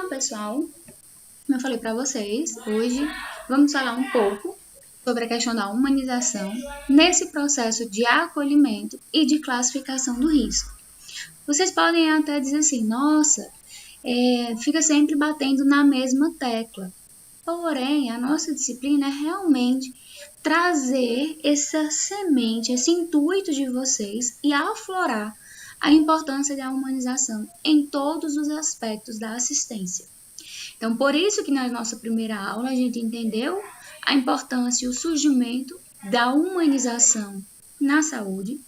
pessoal, como eu falei para vocês, hoje vamos falar um pouco sobre a questão da humanização nesse processo de acolhimento e de classificação do risco. Vocês podem até dizer assim, nossa, fica sempre batendo na mesma tecla. Porém, a nossa disciplina é realmente trazer essa semente, esse intuito de vocês e aflorar a importância da humanização em todos os aspectos da assistência. Então, por isso que na nossa primeira aula a gente entendeu a importância e o surgimento da humanização na saúde.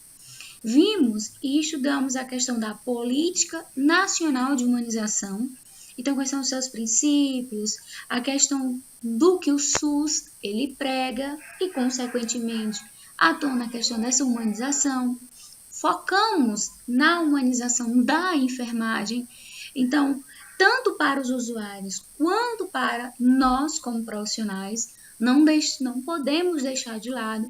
Vimos e estudamos a questão da Política Nacional de Humanização. Então, quais são os seus princípios, a questão do que o SUS ele prega e, consequentemente, atua na questão dessa humanização. Focamos na humanização da enfermagem. Então, tanto para os usuários quanto para nós como profissionais, não podemos deixar de lado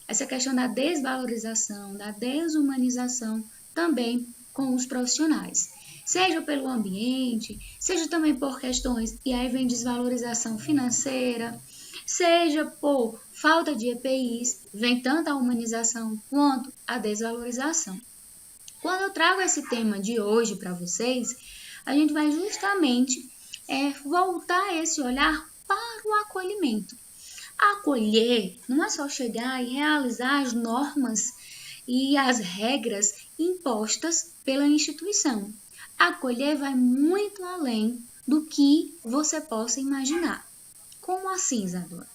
essa questão da desvalorização, da desumanização também com os profissionais. Seja pelo ambiente, seja também por questões, e aí vem desvalorização financeira, seja por falta de EPIs, vem tanto a humanização quanto a desvalorização. Quando eu trago esse tema de hoje para vocês, a gente vai justamente voltar esse olhar para o acolhimento. Acolher não é só chegar e realizar as normas e as regras impostas pela instituição. Acolher vai muito além do que você possa imaginar. Como assim, Isadora?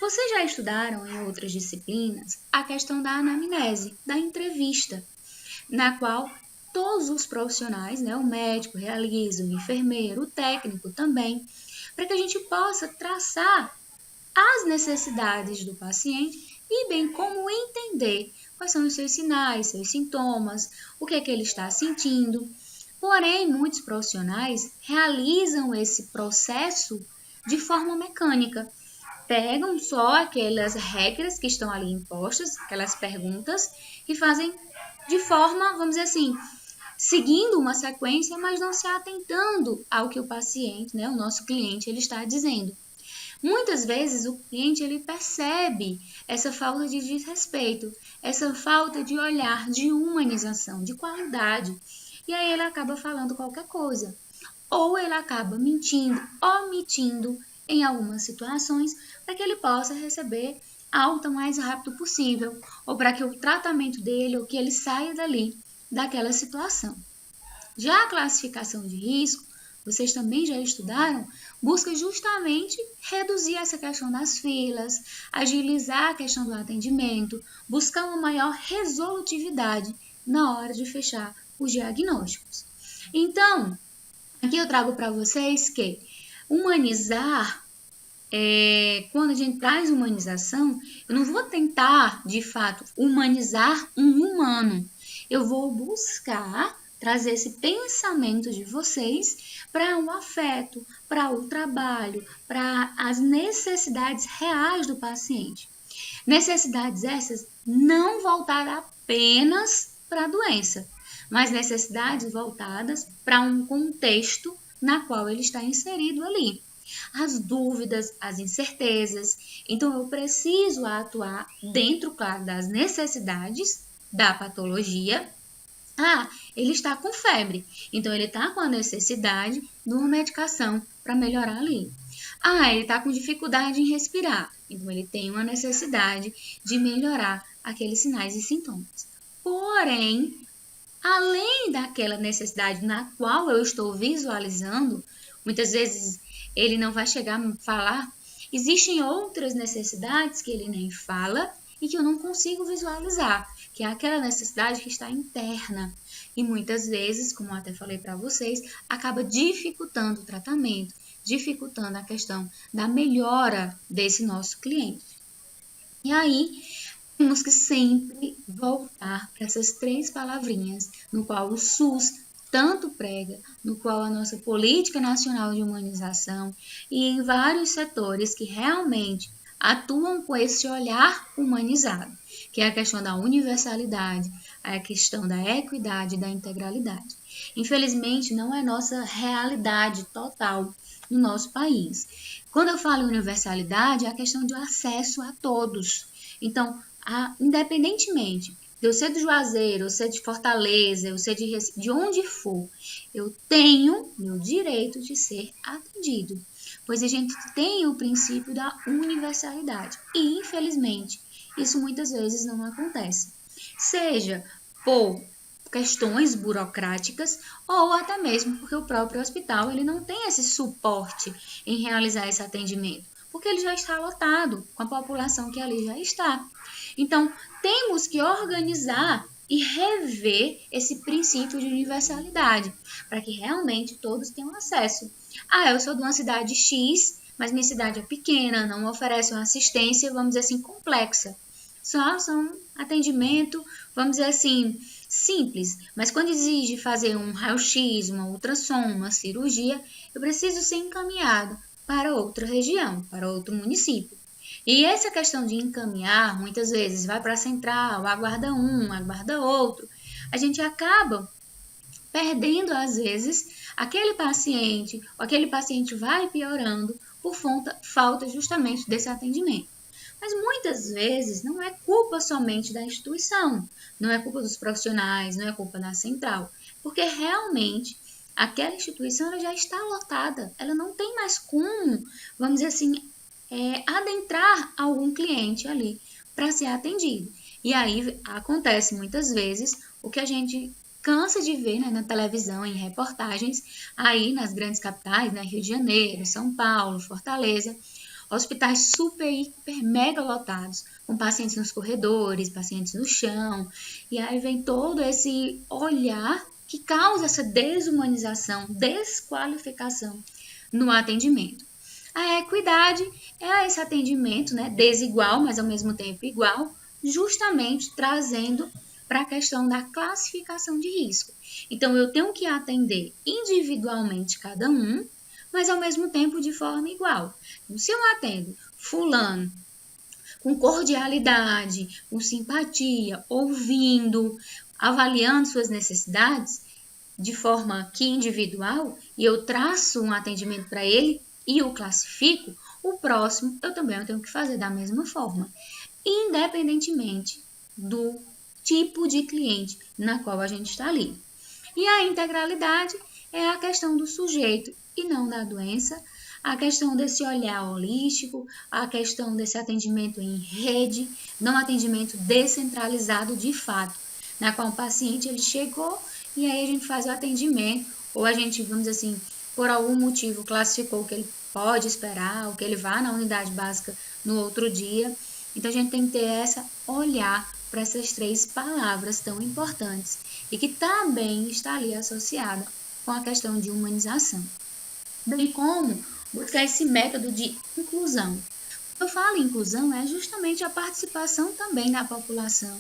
Vocês já estudaram em outras disciplinas a questão da anamnese, da entrevista, na qual todos os profissionais, o médico realiza, o enfermeiro, o técnico também, para que a gente possa traçar as necessidades do paciente e bem como entender quais são os seus sinais, seus sintomas, o que é que ele está sentindo. Porém, muitos profissionais realizam esse processo de forma mecânica. Pegam só aquelas regras que estão ali impostas, aquelas perguntas, e fazem de forma, vamos dizer assim, seguindo uma sequência, mas não se atentando ao que o paciente, o nosso cliente, ele está dizendo. Muitas vezes o cliente ele percebe essa falta de desrespeito, essa falta de olhar, de humanização, de qualidade. E aí ele acaba falando qualquer coisa. Ou ele acaba mentindo, omitindo em algumas situações para que ele possa receber alta o mais rápido possível. Ou para que o tratamento dele, ou que ele saia dali, daquela situação. Já a classificação de risco, vocês também já estudaram, busca justamente reduzir essa questão das filas, agilizar a questão do atendimento, buscar uma maior resolutividade na hora de fechar os diagnósticos. Então, aqui eu trago para vocês que humanizar, quando a gente traz humanização, eu não vou tentar, de fato, humanizar um humano. Eu vou buscar trazer esse pensamento de vocês para o afeto, para o trabalho, para as necessidades reais do paciente. Necessidades essas não voltadas apenas para a doença, mas necessidades voltadas para um contexto na qual ele está inserido ali. As dúvidas, as incertezas. Então, eu preciso atuar dentro, claro, das necessidades da patologia. Ele está com febre, então ele está com a necessidade de uma medicação para melhorar ali. Ele está com dificuldade em respirar, então ele tem uma necessidade de melhorar aqueles sinais e sintomas. Porém, além daquela necessidade na qual eu estou visualizando, muitas vezes ele não vai chegar a falar, existem outras necessidades que ele nem fala e que eu não consigo visualizar, que é aquela necessidade que está interna. E muitas vezes, como eu até falei para vocês, acaba dificultando o tratamento, dificultando a questão da melhora desse nosso cliente. E aí, temos que sempre voltar para essas 3 palavrinhas, no qual o SUS tanto prega, no qual a nossa Política Nacional de Humanização e em vários setores que realmente atuam com esse olhar humanizado, que é a questão da universalidade, a questão da equidade e da integralidade. Infelizmente, não é nossa realidade total no nosso país. Quando eu falo em universalidade, é a questão do acesso a todos. Então, independentemente de eu ser do Juazeiro, eu ser de Fortaleza, eu ser de onde for, eu tenho meu direito de ser atendido, pois a gente tem o princípio da universalidade e, infelizmente, isso muitas vezes não acontece, seja por questões burocráticas ou até mesmo porque o próprio hospital ele não tem esse suporte em realizar esse atendimento, porque ele já está lotado com a população que ali já está. Então, temos que organizar e rever esse princípio de universalidade, para que realmente todos tenham acesso. Eu sou de uma cidade X, mas minha cidade é pequena, não oferece uma assistência, vamos dizer assim, complexa. São atendimento, vamos dizer assim, simples, mas quando exige fazer um raio-x, uma ultrassom, uma cirurgia, eu preciso ser encaminhado para outra região, para outro município. E essa questão de encaminhar, muitas vezes, vai para a central, aguarda um, aguarda outro. A gente acaba perdendo, às vezes, aquele paciente, ou aquele paciente vai piorando por falta justamente desse atendimento. Mas muitas vezes não é culpa somente da instituição, não é culpa dos profissionais, não é culpa da central, porque realmente aquela instituição ela já está lotada, ela não tem mais como, vamos dizer assim, adentrar algum cliente ali para ser atendido. E aí acontece muitas vezes o que a gente cansa de ver, né, na televisão, em reportagens, aí nas grandes capitais, né, Rio de Janeiro, São Paulo, Fortaleza, hospitais super, hiper, mega lotados, com pacientes nos corredores, pacientes no chão, e aí vem todo esse olhar que causa essa desumanização, desqualificação no atendimento. A equidade é esse atendimento, né, desigual, mas ao mesmo tempo igual, justamente trazendo para a questão da classificação de risco. Então, eu tenho que atender individualmente cada um, mas ao mesmo tempo de forma igual. Então, se eu atendo fulano com cordialidade, com simpatia, ouvindo, avaliando suas necessidades de forma que individual, e eu traço um atendimento para ele e o classifico, o próximo eu também tenho que fazer da mesma forma, independentemente do tipo de cliente na qual a gente está ali. E a integralidade é a questão do sujeito e não da doença, a questão desse olhar holístico, a questão desse atendimento em rede, não atendimento descentralizado de fato, na qual o paciente ele chegou e aí a gente faz o atendimento, ou a gente, vamos dizer assim, por algum motivo classificou que ele pode esperar, ou que ele vá na unidade básica no outro dia. Então a gente tem que ter essa olhar para essas três palavras tão importantes e que também está ali associada com a questão de humanização, bem como buscar esse método de inclusão. Quando eu falo em inclusão, é justamente a participação também da população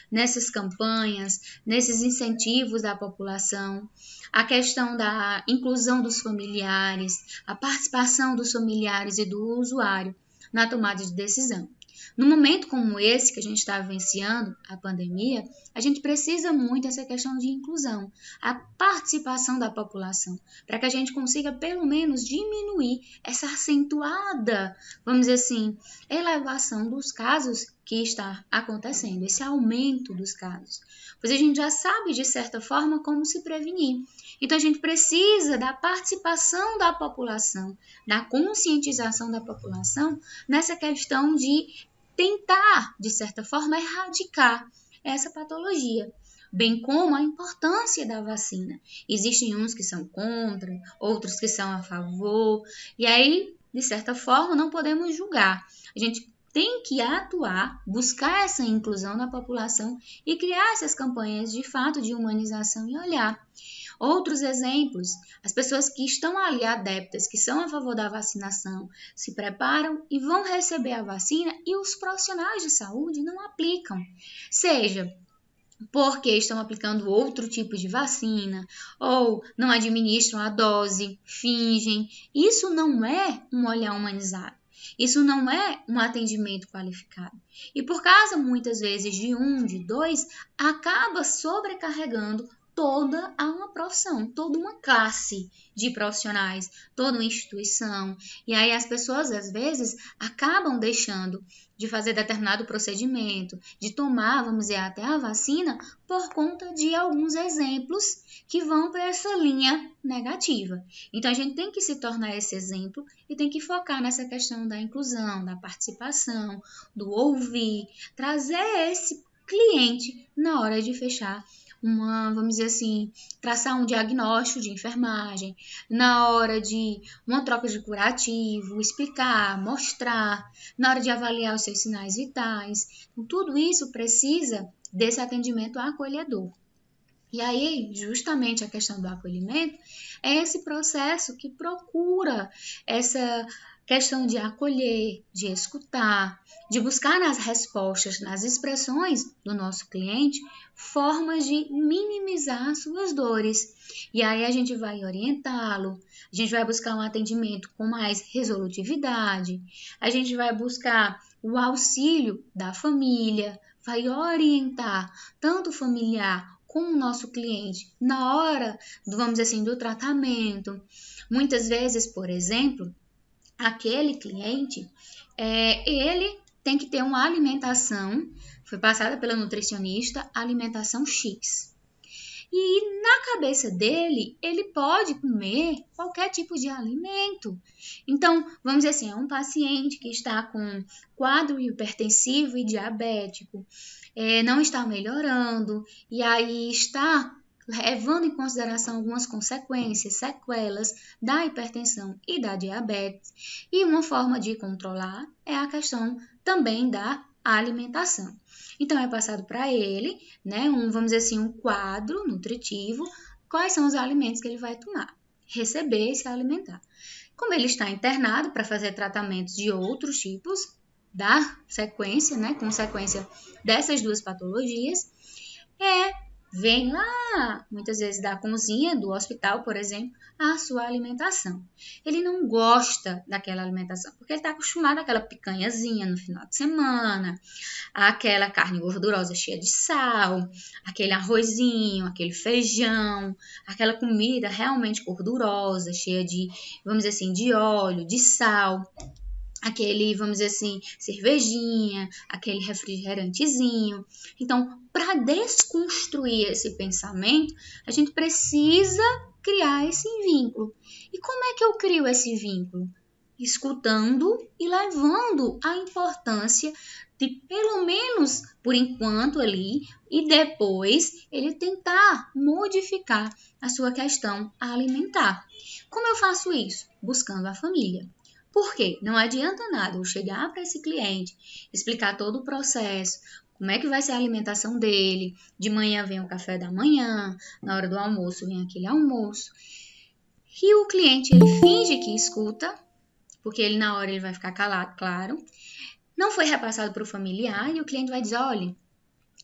nessas campanhas, nesses incentivos da população, a questão da inclusão dos familiares, a participação dos familiares e do usuário na tomada de decisão. Num momento como esse que a gente está vivenciando, a pandemia, a gente precisa muito dessa questão de inclusão, a participação da população, para que a gente consiga pelo menos diminuir essa acentuada, vamos dizer assim, elevação dos casos que está acontecendo, esse aumento dos casos. Pois a gente já sabe, de certa forma, como se prevenir. Então, a gente precisa da participação da população, da conscientização da população nessa questão de tentar, de certa forma, erradicar essa patologia, bem como a importância da vacina. Existem uns que são contra, outros que são a favor, e aí, de certa forma, não podemos julgar. A gente tem que atuar, buscar essa inclusão na população e criar essas campanhas de fato de humanização e olhar. Outros exemplos, as pessoas que estão ali adeptas, que são a favor da vacinação, se preparam e vão receber a vacina e os profissionais de saúde não aplicam. Seja porque estão aplicando outro tipo de vacina ou não administram a dose, fingem. Isso não é um olhar humanizado. Isso não é um atendimento qualificado. E por causa, muitas vezes, de um, de dois, acaba sobrecarregando toda uma profissão, toda uma classe de profissionais, toda uma instituição. E aí as pessoas, às vezes, acabam deixando de fazer determinado procedimento, de tomar, vamos dizer, até a vacina, por conta de alguns exemplos que vão para essa linha negativa. Então, a gente tem que se tornar esse exemplo e tem que focar nessa questão da inclusão, da participação, do ouvir, trazer esse cliente na hora de fechar vamos dizer assim, traçar um diagnóstico de enfermagem, na hora de uma troca de curativo, explicar, mostrar, na hora de avaliar os seus sinais vitais. Então, tudo isso precisa desse atendimento acolhedor. E aí, justamente a questão do acolhimento é esse processo que procura essa questão de acolher, de escutar, de buscar nas respostas, nas expressões do nosso cliente, formas de minimizar suas dores. E aí a gente vai orientá-lo, a gente vai buscar um atendimento com mais resolutividade, a gente vai buscar o auxílio da família, vai orientar tanto o familiar como o nosso cliente na hora, vamos dizer assim, do tratamento. Muitas vezes, por exemplo, aquele cliente, ele tem que ter uma alimentação, foi passada pela nutricionista, alimentação X. E na cabeça dele, ele pode comer qualquer tipo de alimento. Então, vamos dizer assim, é um paciente que está com quadro hipertensivo e diabético, não está melhorando, e aí está levando em consideração algumas consequências, sequelas da hipertensão e da diabetes. E uma forma de controlar é a questão também da alimentação. Então, é passado para ele, né, vamos dizer assim, um quadro nutritivo, quais são os alimentos que ele vai tomar, receber e se alimentar. Como ele está internado para fazer tratamentos de outros tipos, da sequência, né, consequência dessas duas patologias, vem lá, muitas vezes da cozinha do hospital, por exemplo, a sua alimentação. Ele não gosta daquela alimentação, porque ele está acostumado àquela picanhazinha no final de semana, àquela carne gordurosa cheia de sal, aquele arrozinho, aquele feijão, aquela comida realmente gordurosa, cheia de, vamos dizer assim, de óleo, de sal. Aquele, vamos dizer assim, cervejinha, aquele refrigerantezinho. Então, para desconstruir esse pensamento, a gente precisa criar esse vínculo. E como é que eu crio esse vínculo? Escutando e levando a importância de, pelo menos por enquanto ali, e depois ele tentar modificar a sua questão alimentar. Como eu faço isso? Buscando a família. Por quê? Não adianta nada eu chegar para esse cliente, explicar todo o processo, como é que vai ser a alimentação dele, de manhã vem o café da manhã, na hora do almoço vem aquele almoço. E o cliente, ele finge que escuta, porque ele na hora ele vai ficar calado, claro. Não foi repassado para o familiar e o cliente vai dizer, olha,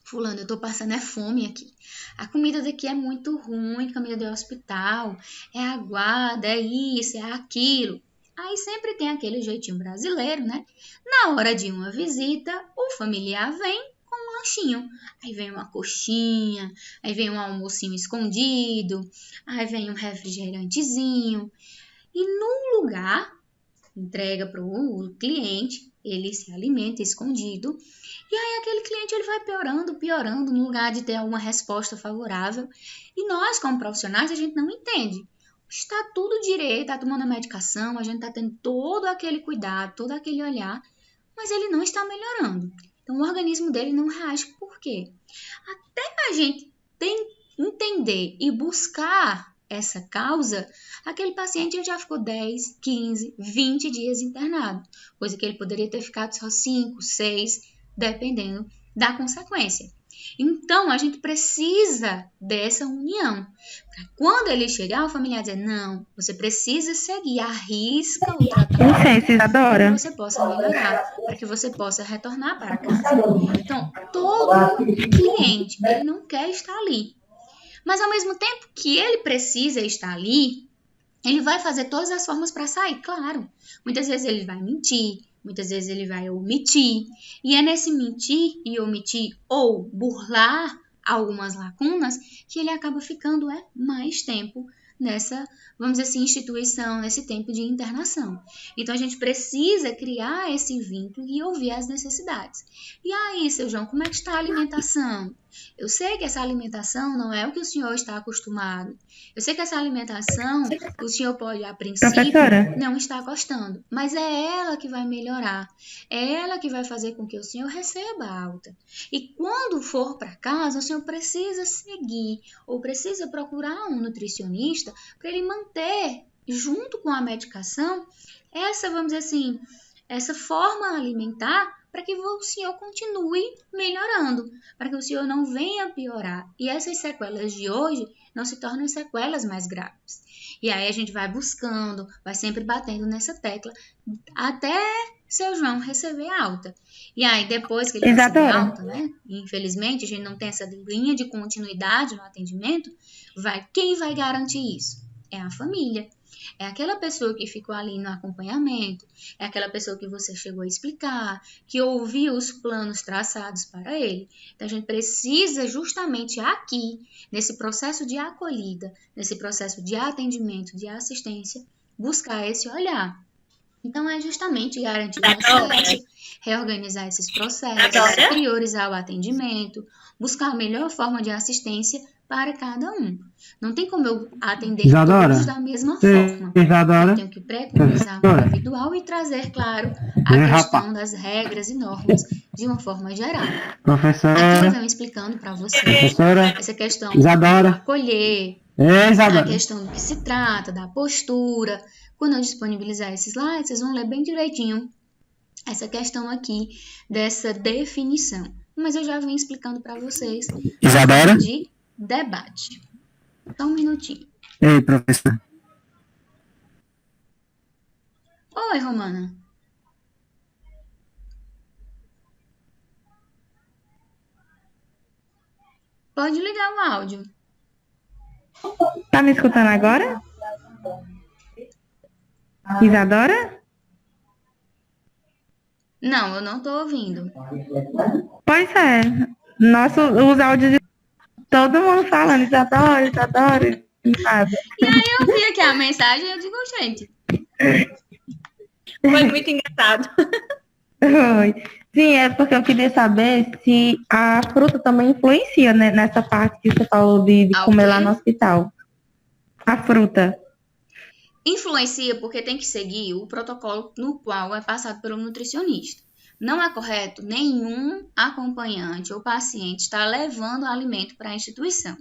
fulano, eu tô passando fome aqui. A comida daqui é muito ruim, comida do hospital, é aguada, é isso, é aquilo. Aí sempre tem aquele jeitinho brasileiro, né? Na hora de uma visita, o familiar vem com um lanchinho. Aí vem uma coxinha, aí vem um almocinho escondido, aí vem um refrigerantezinho. E no lugar, entrega para o cliente, ele se alimenta escondido. E aí aquele cliente ele vai piorando, no lugar de ter alguma resposta favorável. E nós, como profissionais, a gente não entende. Está tudo direito, está tomando a medicação, a gente está tendo todo aquele cuidado, todo aquele olhar, mas ele não está melhorando. Então, o organismo dele não reage. Por quê? Até a gente entender e buscar essa causa, aquele paciente ele já ficou 10, 15, 20 dias internado, coisa que ele poderia ter ficado só 5, 6, dependendo da consequência. Então, a gente precisa dessa união. Para quando ele chegar, o familiar dizer, não, você precisa seguir, arrisca o tratamento para que você possa melhorar, para que você possa retornar para casa. Então, todo cliente, ele não quer estar ali. Mas, ao mesmo tempo que ele precisa estar ali, Ele vai fazer todas as formas para sair, claro. Muitas vezes ele vai mentir, muitas vezes ele vai omitir. E é nesse mentir e omitir ou burlar algumas lacunas que ele acaba ficando mais tempo nessa, vamos dizer assim, instituição, nesse tempo de internação. Então, a gente precisa criar esse vínculo e ouvir as necessidades. E aí, seu João, como é que está a alimentação? Eu sei que essa alimentação não é o que o senhor está acostumado. Eu sei que essa alimentação, o senhor pode, a princípio, Professora, não estar gostando, mas é ela que vai melhorar. É ela que vai fazer com que o senhor receba a alta. E quando for para casa, o senhor precisa seguir ou precisa procurar um nutricionista para ele manter, junto com a medicação, essa, vamos dizer assim, essa forma alimentar para que o senhor continue melhorando, para que o senhor não venha piorar. E essas sequelas de hoje não se tornem sequelas mais graves. E aí a gente vai buscando, vai sempre batendo nessa tecla, até seu João receber alta. E aí, depois que ele receber Isadora, alta, né? Infelizmente, a gente não tem essa linha de continuidade no atendimento. Quem vai garantir isso? É a família. É aquela pessoa que ficou ali no acompanhamento, é aquela pessoa que você chegou a explicar, que ouviu os planos traçados para ele. Então, a gente precisa justamente aqui, nesse processo de acolhida, nesse processo de atendimento, de assistência, buscar esse olhar. Então, é justamente garantir o acesso, reorganizar esses processos, priorizar o atendimento, buscar a melhor forma de assistência para cada um. Não tem como eu atender todos da mesma forma. Eu tenho que preconizar o individual e trazer, claro, a questão das regras e normas de uma forma geral. Aqui eu venho explicando para vocês essa questão do acolher, a questão do que se trata, da postura. Quando eu disponibilizar esses slides, vocês vão ler bem direitinho essa questão aqui dessa definição. Mas eu já vim explicando para vocês Isadora, de debate. Só um minutinho. Ei, professor. Oi, Romana. Pode ligar o áudio. Tá me escutando agora? Isadora? Não, eu não tô ouvindo. Pois é. Os áudios de todo mundo falando Isadora, Isadora, nada. E aí eu vi aqui a mensagem e eu digo, gente. Foi muito engraçado. Oi. Sim, é porque eu queria saber se a fruta também influencia, né, nessa parte que você falou de comer lá no hospital. A fruta. Influencia porque tem que seguir o protocolo no qual é passado pelo nutricionista. Não é correto nenhum acompanhante ou paciente estar levando alimento para a instituição.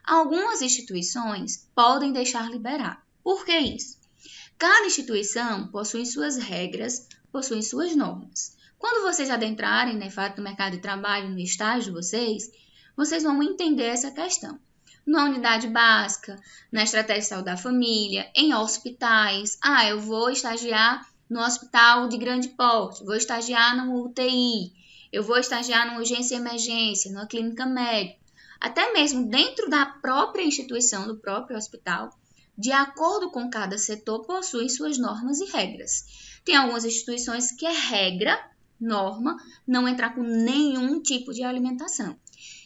Algumas instituições podem deixar liberar. Por que isso? Cada instituição possui suas regras, possui suas normas. Quando vocês adentrarem, de fato, no mercado de trabalho, no estágio de vocês vão entender essa questão. Na unidade básica, na estratégia de saúde da família, em hospitais. Eu vou estagiar no hospital de grande porte, vou estagiar no UTI, eu vou estagiar na urgência e emergência, na clínica médica. Até mesmo dentro da própria instituição, do próprio hospital, de acordo com cada setor, possui suas normas e regras. Tem algumas instituições que é regra, norma, não entrar com nenhum tipo de alimentação.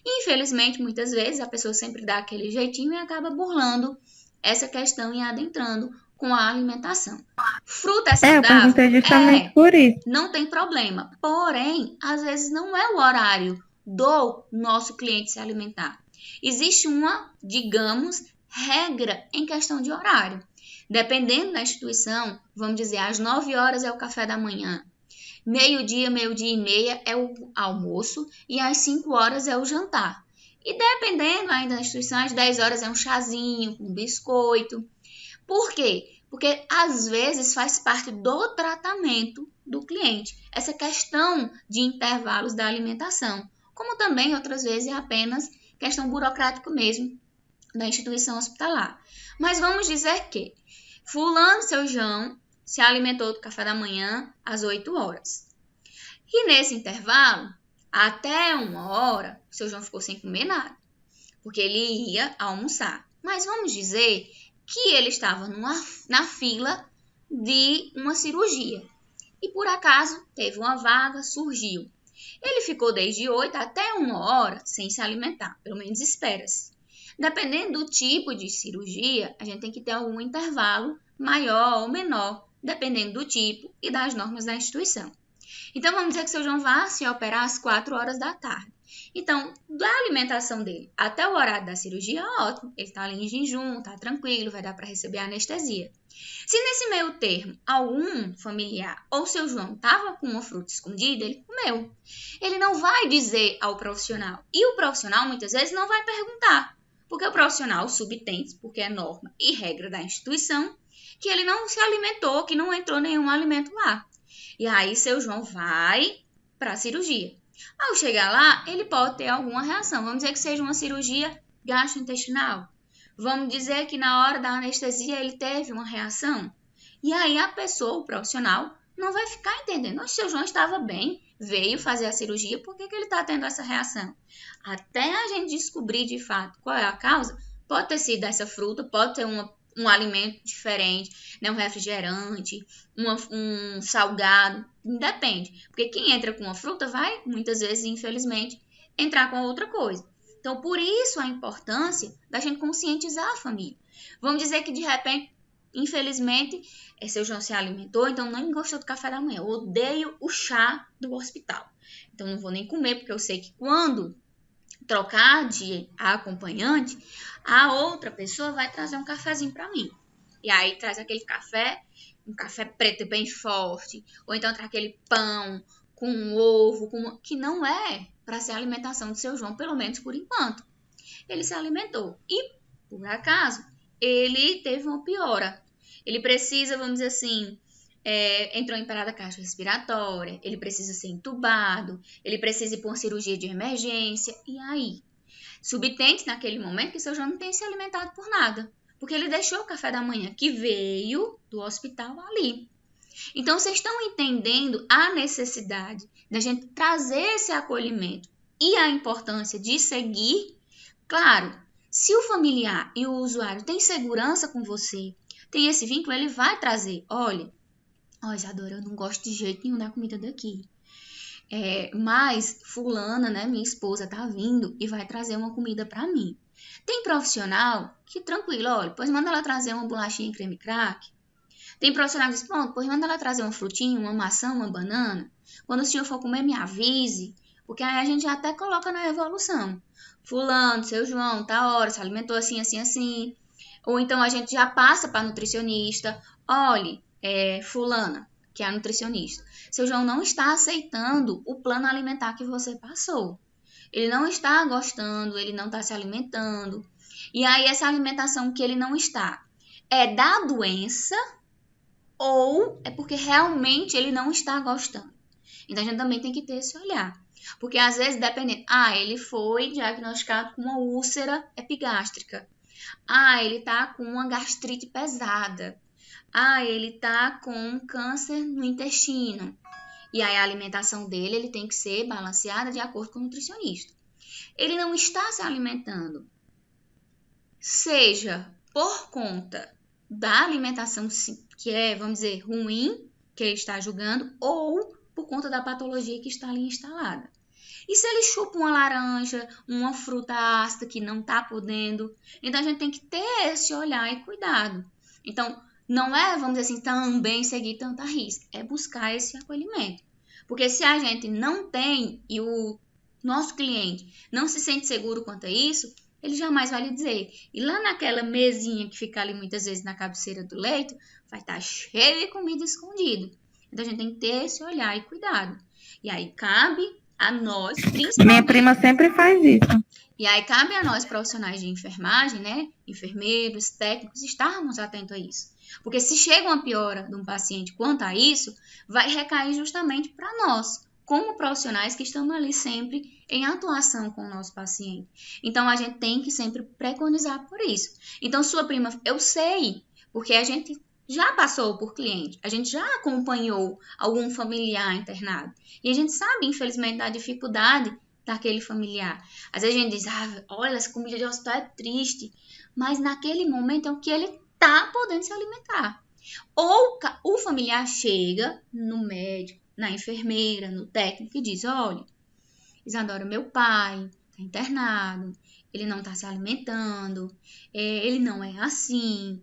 Infelizmente, muitas vezes, a pessoa sempre dá aquele jeitinho e acaba burlando essa questão e adentrando com a alimentação. Fruta é saudável? Eu perguntei justamente por isso. Não tem problema. Porém, às vezes não é o horário do nosso cliente se alimentar. Existe uma, digamos, regra em questão de horário. Dependendo da instituição, vamos dizer, às 9 horas é o café da manhã. Meio-dia e meia é o almoço e às 5 horas é o jantar. E dependendo ainda da instituição, às 10 horas é um chazinho, um biscoito. Por quê? Porque às vezes faz parte do tratamento do cliente, essa questão de intervalos da alimentação. Como também outras vezes é apenas questão burocrática mesmo da instituição hospitalar. Mas vamos dizer que fulano, seu João, se alimentou do café da manhã às 8 horas. E nesse intervalo, até 1 hora, o seu João ficou sem comer nada, porque ele ia almoçar. Mas vamos dizer que ele estava na fila de uma cirurgia. E por acaso teve uma vaga, surgiu. Ele ficou desde 8 até 1 hora sem se alimentar, pelo menos espera-se. Dependendo do tipo de cirurgia, a gente tem que ter algum intervalo maior ou menor, dependendo do tipo e das normas da instituição. Então, vamos dizer que o seu João vá se operar às 4 horas da tarde. Então, da alimentação dele até o horário da cirurgia, ótimo. Ele está ali em jejum, está tranquilo, vai dar para receber anestesia. Se nesse meio termo algum familiar ou seu João estava com uma fruta escondida, ele comeu. Ele não vai dizer ao profissional. E o profissional, muitas vezes, não vai perguntar. Porque o profissional subtende, porque é norma e regra da instituição, que ele não se alimentou, que não entrou nenhum alimento lá. E aí, seu João vai para a cirurgia. Ao chegar lá, ele pode ter alguma reação. Vamos dizer que seja uma cirurgia gastrointestinal. Vamos dizer que na hora da anestesia ele teve uma reação. E aí a pessoa, o profissional, não vai ficar entendendo. Nossa, seu João estava bem, veio fazer a cirurgia, por que ele está tendo essa reação? Até a gente descobrir de fato qual é a causa, pode ter sido essa fruta, pode ter um alimento diferente, né? Um refrigerante, um salgado, depende. Porque quem entra com uma fruta vai, muitas vezes, infelizmente, entrar com outra coisa. Então, por isso a importância da gente conscientizar a família. Vamos dizer que, de repente, infelizmente, seu João se alimentou, então não gostou do café da manhã. Eu odeio o chá do hospital. Então, não vou nem comer, porque eu sei que quando trocar de acompanhante, a outra pessoa vai trazer um cafezinho para mim. E aí traz aquele café, um café preto bem forte, ou então traz aquele pão com um ovo, que não é para ser a alimentação do seu João, pelo menos por enquanto. Ele se alimentou e, por acaso, ele teve uma piora. Ele precisa, vamos dizer assim, entrou em parada cardiorrespiratória, ele precisa ser entubado, ele precisa ir para uma cirurgia de emergência, e aí? Subtende naquele momento que seu João não tem se alimentado por nada, porque ele deixou o café da manhã que veio do hospital ali. Então, vocês estão entendendo a necessidade da gente trazer esse acolhimento e a importância de seguir? Claro, se o familiar e o usuário têm segurança com você, tem esse vínculo, ele vai trazer, olha, Isadora, eu não gosto de jeito nenhum da comida daqui. Mas fulana, né, minha esposa, tá vindo e vai trazer uma comida para mim. Tem profissional que, tranquilo, olha, pois manda ela trazer uma bolachinha creme crack. Tem profissional que diz, pronto, pois manda ela trazer uma frutinha, uma maçã, uma banana. Quando o senhor for comer, me avise, porque aí a gente já até coloca na evolução. Fulano, seu João, tá hora, se alimentou assim, assim, assim. Ou então a gente já passa para nutricionista, olhe, fulana, que é a nutricionista, seu João não está aceitando o plano alimentar que você passou. Ele não está gostando, ele não está se alimentando. E aí essa alimentação que ele não está é da doença ou é porque realmente ele não está gostando. Então a gente também tem que ter esse olhar. Porque às vezes, dependendo, ele foi diagnosticado com uma úlcera epigástrica. Ele está com uma gastrite pesada. Ele está com um câncer no intestino. E aí a alimentação dele ele tem que ser balanceada de acordo com o nutricionista. Ele não está se alimentando, seja por conta da alimentação que é, vamos dizer, ruim, que ele está julgando, ou por conta da patologia que está ali instalada. E se ele chupa uma laranja, uma fruta ácida que não está podendo, então a gente tem que ter esse olhar e cuidado. Então, não é, vamos dizer assim, também seguir tanta risca, é buscar esse acolhimento. Porque se a gente não tem e o nosso cliente não se sente seguro quanto a isso, ele jamais vai lhe dizer. E lá naquela mesinha que fica ali muitas vezes na cabeceira do leito, vai estar cheio de comida escondida. Então a gente tem que ter esse olhar e cuidado. E aí cabe a nós, principalmente... Minha prima sempre faz isso. E aí cabe a nós, profissionais de enfermagem, né? Enfermeiros, técnicos, estarmos atentos a isso. Porque se chega uma piora de um paciente quanto a isso, vai recair justamente para nós, como profissionais que estamos ali sempre em atuação com o nosso paciente. Então, a gente tem que sempre preconizar por isso. Então, sua prima, eu sei, porque a gente já passou por cliente, a gente já acompanhou algum familiar internado. E a gente sabe, infelizmente, da dificuldade daquele familiar. Às vezes a gente diz, olha, essa comida de hospital é triste. Mas naquele momento é o que ele tá podendo se alimentar. Ou o familiar chega no médico, na enfermeira, no técnico e diz, olha, Isadora, meu pai tá internado, ele não tá se alimentando, ele não é assim,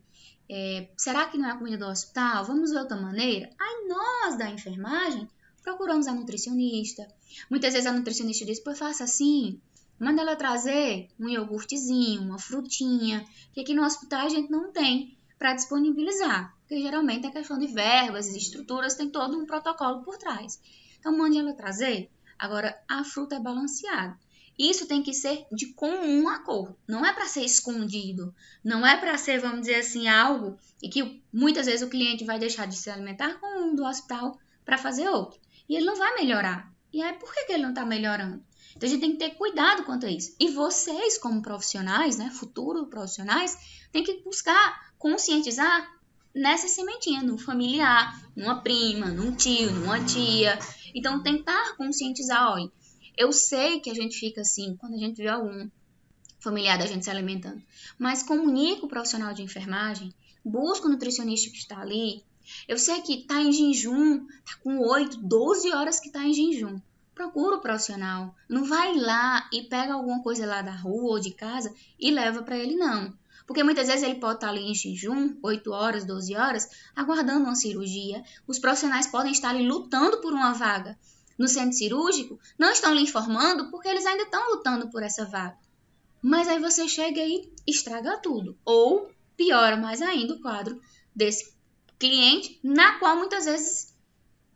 será que não é a comida do hospital? Vamos ver outra maneira? Aí nós da enfermagem procuramos a nutricionista. Muitas vezes a nutricionista diz, pô, faça assim, manda ela trazer um iogurtezinho, uma frutinha, que aqui no hospital a gente não tem para disponibilizar, porque geralmente é questão de verbas e estruturas, tem todo um protocolo por trás. Então mande ela trazer. Agora, a fruta é balanceada. Isso tem que ser de comum acordo. Não é para ser escondido. Não é para ser, vamos dizer assim, algo e que muitas vezes o cliente vai deixar de se alimentar com um do hospital para fazer outro. E ele não vai melhorar. E aí, por que ele não está melhorando? Então, a gente tem que ter cuidado quanto a isso. E vocês, como profissionais, né, futuros profissionais, tem que buscar conscientizar nessa sementinha, no familiar, numa prima, num tio, numa tia. Então, tentar conscientizar, olha, eu sei que a gente fica assim, quando a gente vê algum familiar da gente se alimentando, mas comunica o profissional de enfermagem, busca o nutricionista que está ali. Eu sei que está em jejum, está com 8, 12 horas que está em jejum. Procura o profissional. Não vai lá e pega alguma coisa lá da rua ou de casa e leva para ele, não. Porque muitas vezes ele pode estar ali em jejum, 8 horas, 12 horas, aguardando uma cirurgia. Os profissionais podem estar ali lutando por uma vaga no centro cirúrgico, não estão lhe informando porque eles ainda estão lutando por essa vaga. Mas aí você chega e estraga tudo. Ou piora mais ainda o quadro desse cliente, na qual muitas vezes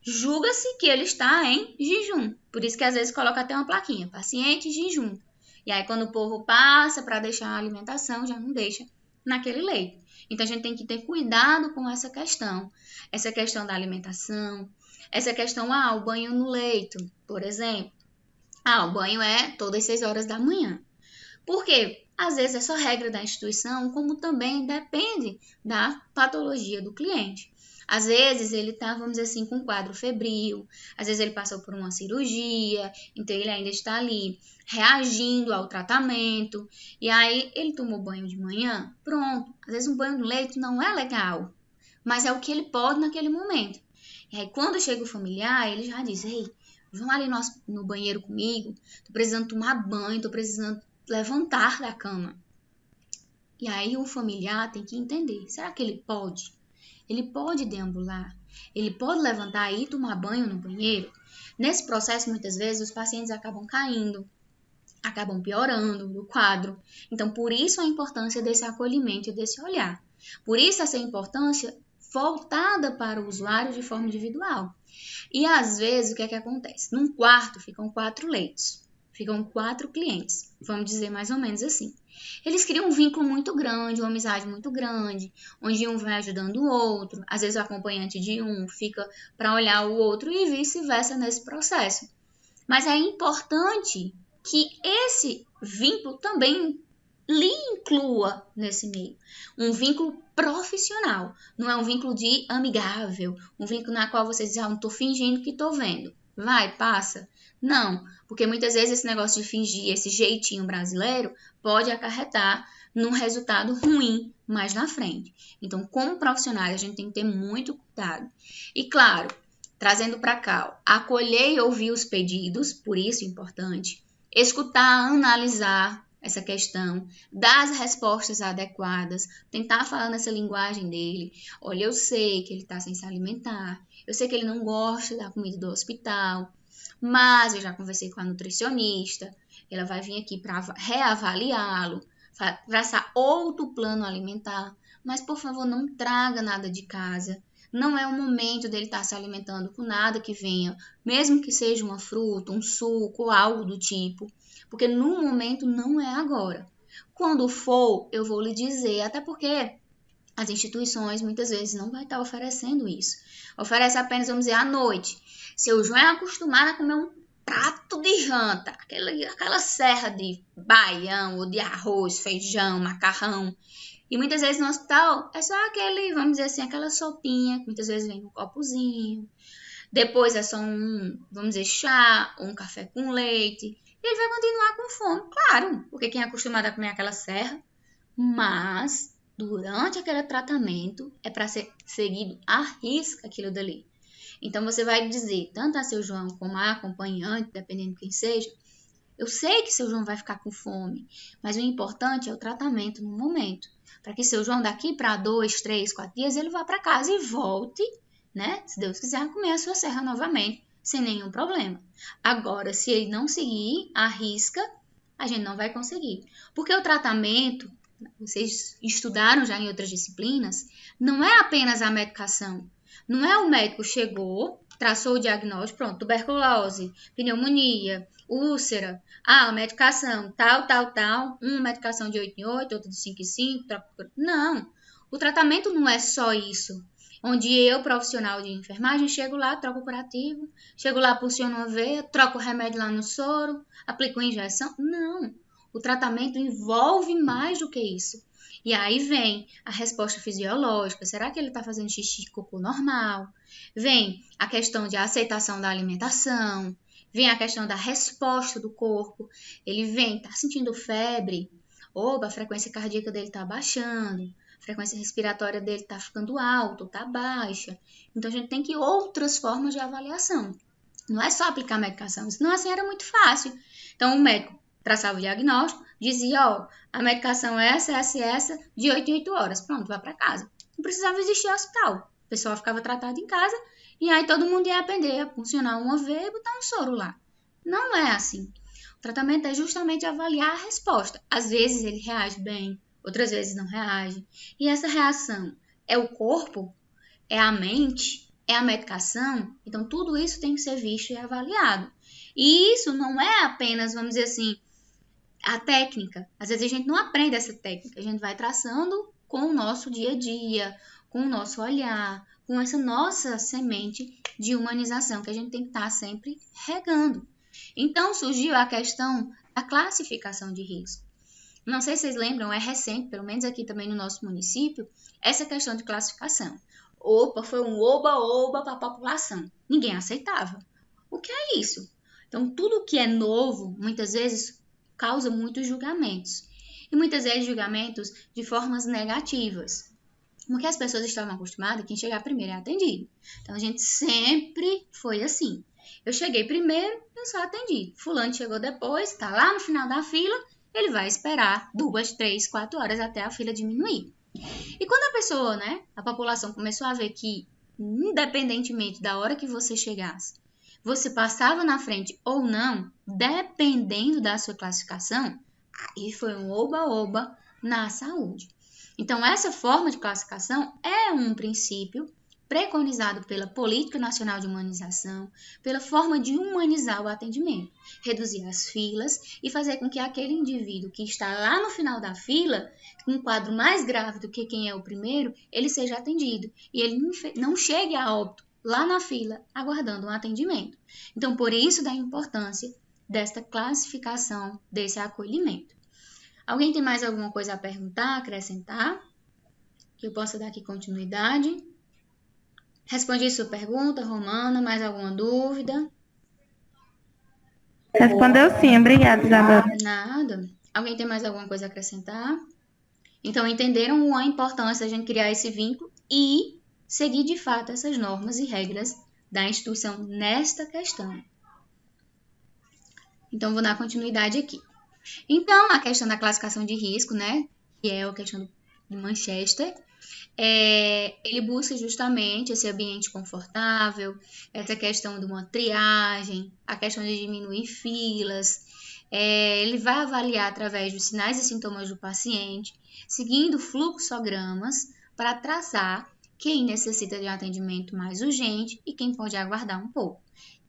julga-se que ele está em jejum. Por isso que às vezes coloca até uma plaquinha, paciente em jejum. E aí quando o povo passa para deixar a alimentação, já não deixa naquele leito. Então a gente tem que ter cuidado com essa questão da alimentação, essa questão, o banho no leito, por exemplo. O banho é todas as 6 horas da manhã. Por quê? Às vezes é só regra da instituição, como também depende da patologia do cliente. Às vezes ele está, vamos dizer assim, com um quadro febril, às vezes ele passou por uma cirurgia, então ele ainda está ali reagindo ao tratamento, e aí ele tomou banho de manhã, pronto. Às vezes um banho no leito não é legal, mas é o que ele pode naquele momento. E aí quando chega o familiar, ele já diz, ei, vão ali no banheiro comigo, tô precisando tomar banho, tô precisando levantar da cama. E aí o familiar tem que entender, será que ele pode? Ele pode deambular? Ele pode levantar e tomar banho no banheiro? Nesse processo, muitas vezes, os pacientes acabam caindo, acabam piorando o quadro. Então, por isso a importância desse acolhimento e desse olhar. Por isso essa importância voltada para o usuário de forma individual. E às vezes, o que é que acontece? Num quarto ficam 4 leitos. Ficam 4 clientes, vamos dizer mais ou menos assim. Eles criam um vínculo muito grande, uma amizade muito grande, onde um vai ajudando o outro. Às vezes o acompanhante de um fica para olhar o outro e vice-versa nesse processo. Mas é importante que esse vínculo também lhe inclua nesse meio. Um vínculo profissional, não é um vínculo de amigável, um vínculo na qual você diz, não estou fingindo que estou vendo. Vai, passa. Não, porque muitas vezes esse negócio de fingir, esse jeitinho brasileiro, pode acarretar num resultado ruim mais na frente. Então, como profissionais, a gente tem que ter muito cuidado. E claro, trazendo para cá, acolher e ouvir os pedidos, por isso é importante. Escutar, analisar essa questão, dar as respostas adequadas, tentar falar nessa linguagem dele. Olha, eu sei que ele está sem se alimentar, eu sei que ele não gosta da comida do hospital, mas eu já conversei com a nutricionista, ela vai vir aqui para reavaliá-lo, traçar outro plano alimentar, mas por favor não traga nada de casa. Não é o momento dele estar se alimentando com nada que venha, mesmo que seja uma fruta, um suco ou algo do tipo, porque no momento não é agora. Quando for, eu vou lhe dizer, até porque as instituições muitas vezes não vai estar oferecendo isso. Oferece apenas, vamos dizer, à noite. Seu João é acostumado a comer um prato de janta, aquela serra de baião ou de arroz, feijão, macarrão. E muitas vezes no hospital é só aquele, vamos dizer assim, aquela sopinha, que muitas vezes vem num copozinho. Depois é só vamos dizer, chá ou um café com leite. E ele vai continuar com fome, claro, porque quem é acostumado a comer aquela serra, mas durante aquele tratamento, é para ser seguido à risca aquilo dali. Então, você vai dizer, tanto a seu João como a acompanhante, dependendo de quem seja, eu sei que seu João vai ficar com fome, mas o importante é o tratamento no momento. Para que seu João, daqui para 2, 3, 4 dias, ele vá para casa e volte, né? Se Deus quiser, comer a sua serra novamente, sem nenhum problema. Agora, se ele não seguir a risca, a gente não vai conseguir. Porque o tratamento, vocês estudaram já em outras disciplinas, não é apenas a medicação. Não é o médico chegou, traçou o diagnóstico, pronto, tuberculose, pneumonia, úlcera, medicação, tal, uma medicação de 8 em 8, outra de 5 em 5, não, o tratamento não é só isso, onde eu, profissional de enfermagem, chego lá, troco o curativo, chego lá, pulsiono uma veia, troco o remédio lá no soro, aplico a injeção, não, o tratamento envolve mais do que isso. E aí vem a resposta fisiológica, será que ele está fazendo xixi e cocô normal? Vem a questão de aceitação da alimentação, vem a questão da resposta do corpo, ele vem, está sentindo febre, opa, a frequência cardíaca dele está baixando, a frequência respiratória dele está ficando alta, está baixa. Então, a gente tem que outras formas de avaliação. Não é só aplicar medicação, senão assim era muito fácil. Então, o médico traçava o diagnóstico, dizia, a medicação é essa, de 8 em 8 horas. Pronto, vai para casa. Não precisava existir hospital. O pessoal ficava tratado em casa e aí todo mundo ia aprender a funcionar uma veia e botar um soro lá. Não é assim. O tratamento é justamente avaliar a resposta. Às vezes ele reage bem, outras vezes não reage. E essa reação é o corpo? É a mente? É a medicação? Então, tudo isso tem que ser visto e avaliado. E isso não é apenas, vamos dizer assim, a técnica. Às vezes a gente não aprende essa técnica. A gente vai traçando com o nosso dia a dia, com o nosso olhar, com essa nossa semente de humanização que a gente tem que estar sempre regando. Então, surgiu a questão da classificação de risco. Não sei se vocês lembram, é recente, pelo menos aqui também no nosso município, essa questão de classificação. Opa, foi um oba-oba para a população. Ninguém aceitava. O que é isso? Então, tudo que é novo, muitas vezes, causa muitos julgamentos. E muitas vezes julgamentos de formas negativas. Porque as pessoas estavam acostumadas, quem chegar primeiro é atendido. Então, a gente sempre foi assim. Eu cheguei primeiro, eu sou atendido. Fulano chegou depois, está lá no final da fila, ele vai esperar 2, 3, 4 horas até a fila diminuir. E quando a pessoa, a população começou a ver que, independentemente da hora que você chegasse, você passava na frente ou não, dependendo da sua classificação, aí foi um oba-oba na saúde. Então, essa forma de classificação é um princípio preconizado pela Política Nacional de Humanização, pela forma de humanizar o atendimento, reduzir as filas e fazer com que aquele indivíduo que está lá no final da fila, com um quadro mais grave do que quem é o primeiro, ele seja atendido e ele não chegue a óbito lá na fila, aguardando um atendimento. Então, por isso da importância desta classificação, desse acolhimento. Alguém tem mais alguma coisa a perguntar, acrescentar? Que eu possa dar aqui continuidade? Respondi sua pergunta, Romana. Mais alguma dúvida? Respondeu sim, obrigada, Isabel. Nada. Alguém tem mais alguma coisa a acrescentar? Então, entenderam a importância de a gente criar esse vínculo e seguir de fato essas normas e regras da instituição nesta questão. Então, vou dar continuidade aqui. Então, a questão da classificação de risco, que é a questão de Manchester, ele busca justamente esse ambiente confortável, essa questão de uma triagem, a questão de diminuir filas. Ele vai avaliar através dos sinais e sintomas do paciente, seguindo fluxogramas para traçar quem necessita de um atendimento mais urgente e quem pode aguardar um pouco.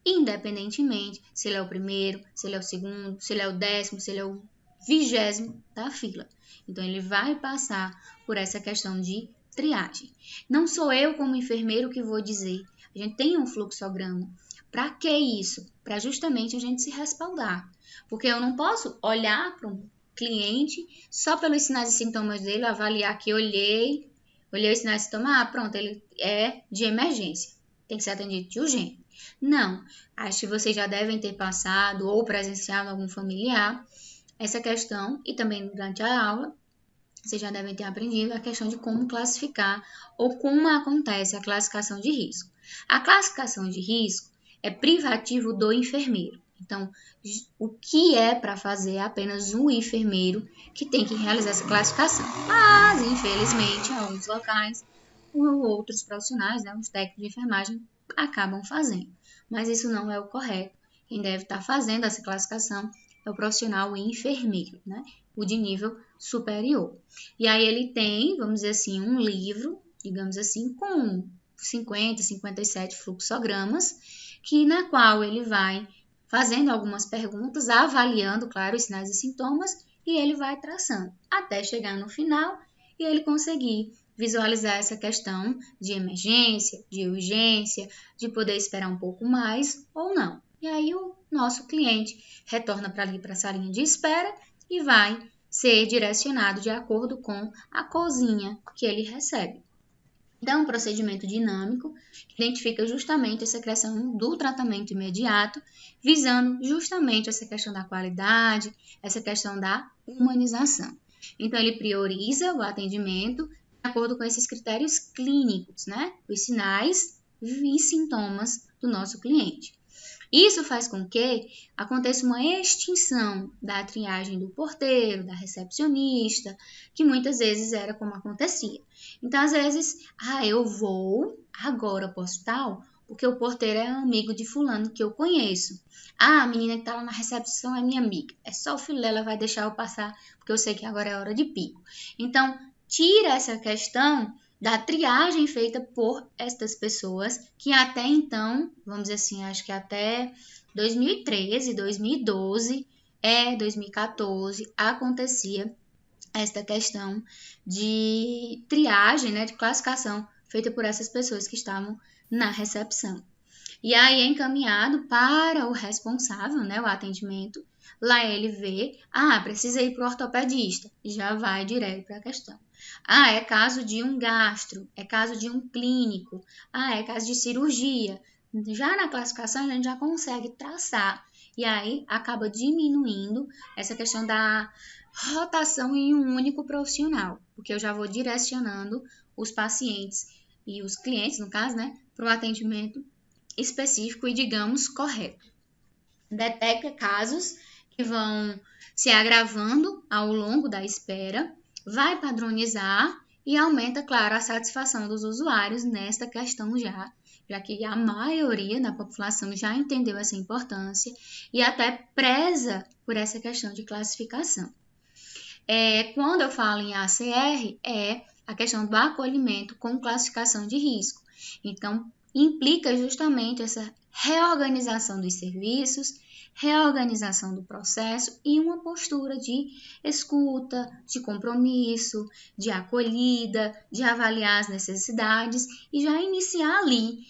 Independentemente se ele é o primeiro, se ele é o segundo, se ele é o 10º, se ele é o 20º da fila. Então, ele vai passar por essa questão de triagem. Não sou eu, como enfermeiro, que vou dizer. A gente tem um fluxograma. Para que isso? Para justamente a gente se respaldar. Porque eu não posso olhar para um cliente só pelos sinais e sintomas dele, avaliar que olhei os sinais e sintomas, pronto, ele é de emergência. Tem que ser atendido de urgente. Não, acho que vocês já devem ter passado ou presenciado algum familiar essa questão e também durante a aula vocês já devem ter aprendido a questão de como classificar ou como acontece a classificação de risco. A classificação de risco é privativo do enfermeiro. Então, o que é para fazer é apenas um enfermeiro que tem que realizar essa classificação. Mas, infelizmente, em alguns locais, outros profissionais, né, os técnicos de enfermagem, acabam fazendo. Mas isso não é o correto. Quem deve estar fazendo essa classificação é o profissional enfermeiro, né, o de nível superior. E aí ele tem, vamos dizer assim, um livro, digamos assim, com 50, 57 fluxogramas, na qual ele vai fazendo algumas perguntas, avaliando, claro, os sinais e sintomas, e ele vai traçando, até chegar no final e ele conseguir visualizar essa questão de emergência, de urgência, de poder esperar um pouco mais ou não. E aí o nosso cliente retorna para ali para a salinha de espera e vai ser direcionado de acordo com a cozinha que ele recebe. Então, é um procedimento dinâmico que identifica justamente essa questão do tratamento imediato, visando justamente essa questão da qualidade, essa questão da humanização. Então, ele prioriza o atendimento de acordo com esses critérios clínicos, né? Os sinais e sintomas do nosso cliente. Isso faz com que aconteça uma extinção da triagem do porteiro, da recepcionista, que muitas vezes era como acontecia. Então, às vezes, eu vou agora para o hospital porque o porteiro é amigo de fulano que eu conheço. A menina que está lá na recepção é minha amiga. É só o filho dela vai deixar eu passar porque eu sei que agora é hora de pico. Então, tira essa questão da triagem feita por estas pessoas que até então, vamos dizer assim, acho que até 2013, 2012, 2014, acontecia esta questão de triagem, né, de classificação feita por essas pessoas que estavam na recepção. E aí é encaminhado para o responsável, né, o atendimento. Lá ele vê, precisa ir para o ortopedista, já vai direto para a questão. É caso de um gastro, é caso de um clínico, é caso de cirurgia. Já na classificação a gente já consegue traçar e aí acaba diminuindo essa questão da rotação em um único profissional, porque eu já vou direcionando os pacientes e os clientes, no caso, né, para um atendimento específico e, digamos, correto. Detecta casos que vão se agravando ao longo da espera, vai padronizar e aumenta, claro, a satisfação dos usuários nesta questão já que a maioria da população já entendeu essa importância e até preza por essa questão de classificação. Quando eu falo em ACR, é a questão do acolhimento com classificação de risco. Então, implica justamente essa reorganização dos serviços, reorganização do processo e uma postura de escuta, de compromisso, de acolhida, de avaliar as necessidades e já iniciar ali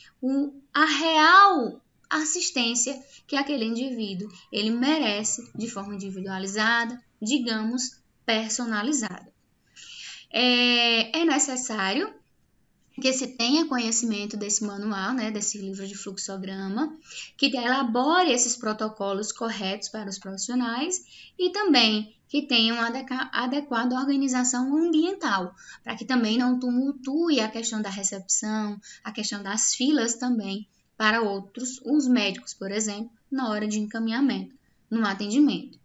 a real assistência que aquele indivíduo ele merece de forma individualizada, digamos, personalizada. É necessário que se tenha conhecimento desse manual, né, desse livro de fluxograma, que elabore esses protocolos corretos para os profissionais e também que tenha uma adequada organização ambiental, para que também não tumultue a questão da recepção, a questão das filas também para os médicos, por exemplo, na hora de encaminhamento, no atendimento.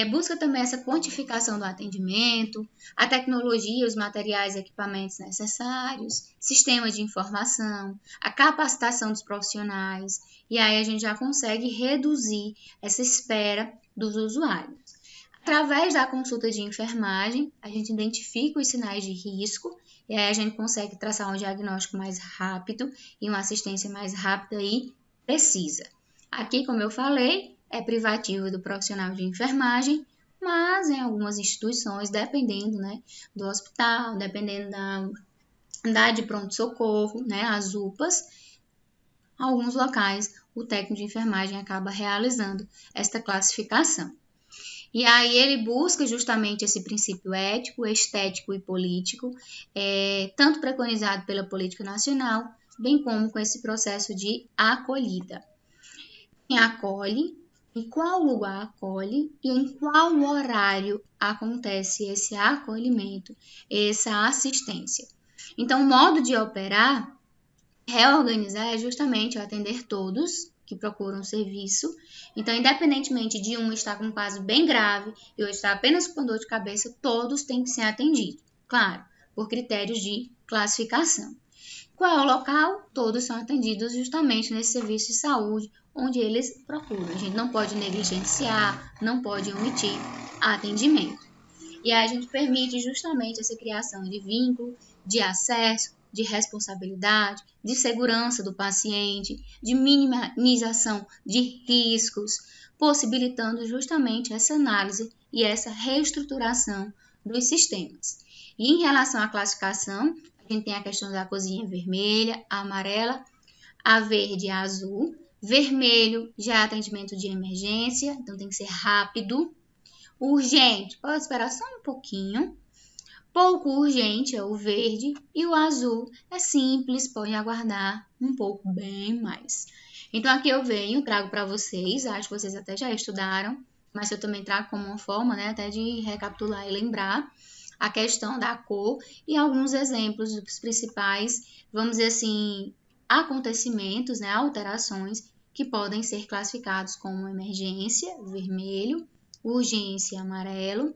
Busca também essa quantificação do atendimento, a tecnologia, os materiais e equipamentos necessários, sistemas de informação, a capacitação dos profissionais, e aí a gente já consegue reduzir essa espera dos usuários. Através da consulta de enfermagem, a gente identifica os sinais de risco, e aí a gente consegue traçar um diagnóstico mais rápido e uma assistência mais rápida e precisa. Aqui, como eu falei, é privativo do profissional de enfermagem, mas em algumas instituições, dependendo, né, do hospital, dependendo da de pronto-socorro, né, as UPAs, alguns locais o técnico de enfermagem acaba realizando esta classificação. E aí ele busca justamente esse princípio ético, estético e político, tanto preconizado pela política nacional, bem como com esse processo de acolhida. Quem acolhe em qual lugar acolhe e em qual horário acontece esse acolhimento, essa assistência. Então, o modo de operar, reorganizar, é justamente atender todos que procuram serviço. Então, independentemente de um estar com um caso bem grave e outro estar apenas com dor de cabeça, todos têm que ser atendidos. Claro, por critérios de classificação. Qual é o local? Todos são atendidos justamente nesse serviço de saúde onde eles procuram. A gente não pode negligenciar, não pode omitir atendimento. E aí a gente permite justamente essa criação de vínculo, de acesso, de responsabilidade, de segurança do paciente, de minimização de riscos, possibilitando justamente essa análise e essa reestruturação dos sistemas. E em relação à classificação, a gente tem a questão da cozinha vermelha, a amarela, a verde e a azul. Vermelho já é atendimento de emergência, então tem que ser rápido. Urgente, pode esperar só um pouquinho. Pouco urgente é o verde e o azul é simples, pode aguardar um pouco bem mais. Então aqui eu trago para vocês, acho que vocês até já estudaram, mas eu também trago como uma forma, né, até de recapitular e lembrar a questão da cor e alguns exemplos dos principais, vamos dizer assim, acontecimentos, né, alterações que podem ser classificados como emergência, vermelho, urgência, amarelo,